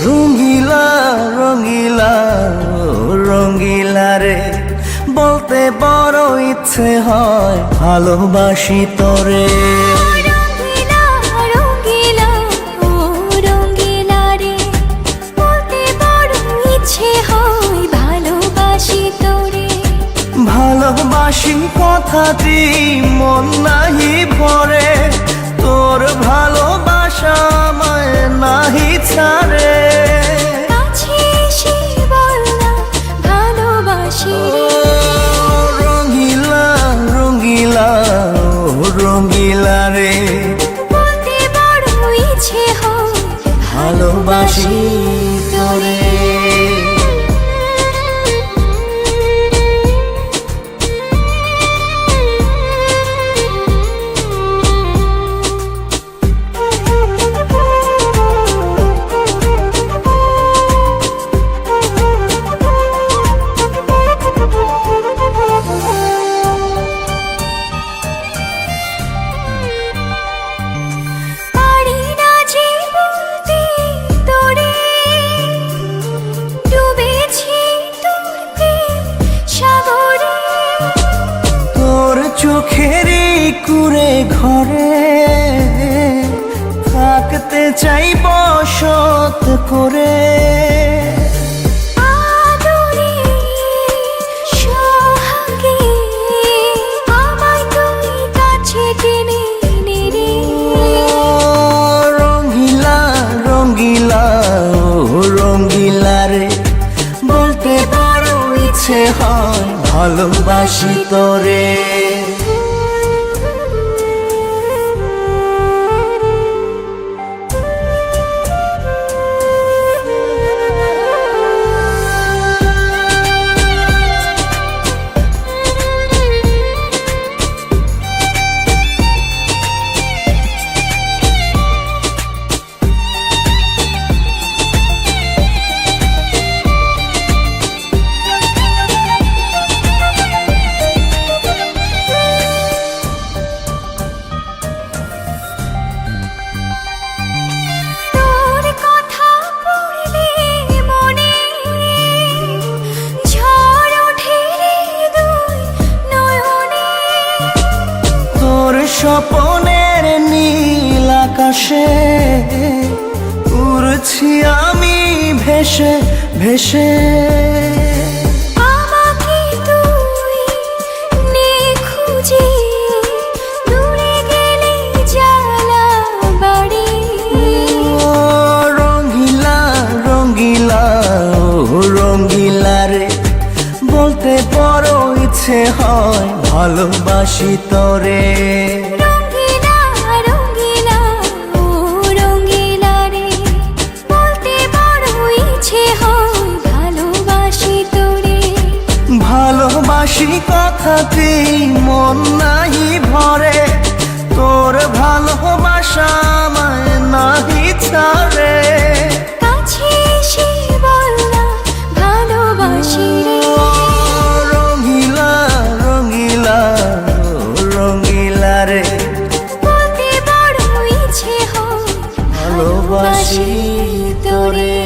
রঙ্গিলা রঙ্গিলা রঙ্গিলা রে, বলতে বড় ইচ্ছে হয় ভালোবাসি তোরে। রঙ্গিলা রঙ্গিলা ও রঙ্গিলা রে, বলতে বড় ইচ্ছে হয় ভালোবাসি তোরে। ভালোবাসি কথাটি মন নাহি ভরে, তোর ভালোবাসা আমায় নাহি ছাড়ে। কাছে এসে বল না ভালোবাসি রে। রঙ্গিলা রঙ্গিলা রঙ্গিলা রে, বলতে বড় ইচ্ছে হয় ভালোবাসি তোরে। পারি না যে বলতে তোরে, ডুবেছি তোর প্রেম সাগরে। তোর চোখেরই কুঁড়ে ঘরে থাকতে চাই বসত করে। আদরে সোহাগে আমায় তুই কাছে টেনে নে রে। রঙ্গিলা রঙ্গিলা রঙ্গিলা রে, বলতে বড় ইচ্ছে হয় ভালোবাসি তোরে। তোর কথা পড়লে মনে ঝড় ওঠে রে দুই নয়নে। তোর স্বপনের নীল আকাশে উড়ছি আমি ভেসে ভেসে। আমাকে তুই নে খুঁজে, দূরে গেলে জ্বালা বাড়ি। রঙ্গিলা রঙ্গিলা রঙ্গিলা রে, বলতে বড় ইচ্ছে হয় ভালোবাসি তোরে। রঙ্গিলা রঙ্গিলা ও রঙ্গিলা রে, বলতে বড় ইচ্ছে হয় ভালোবাসি তোরে। ভালোবাসি কথাটি মন নাহি ভরে, তোর ভালোবাসা আমায় নাহি ছাড়ে। কাছে এসে বল না ভালোবাসি রে। রঙ্গিলা রঙ্গিলা রঙ্গিলা রে, বলতে বড় ইচ্ছে হয় ভালোবাসি তোরে।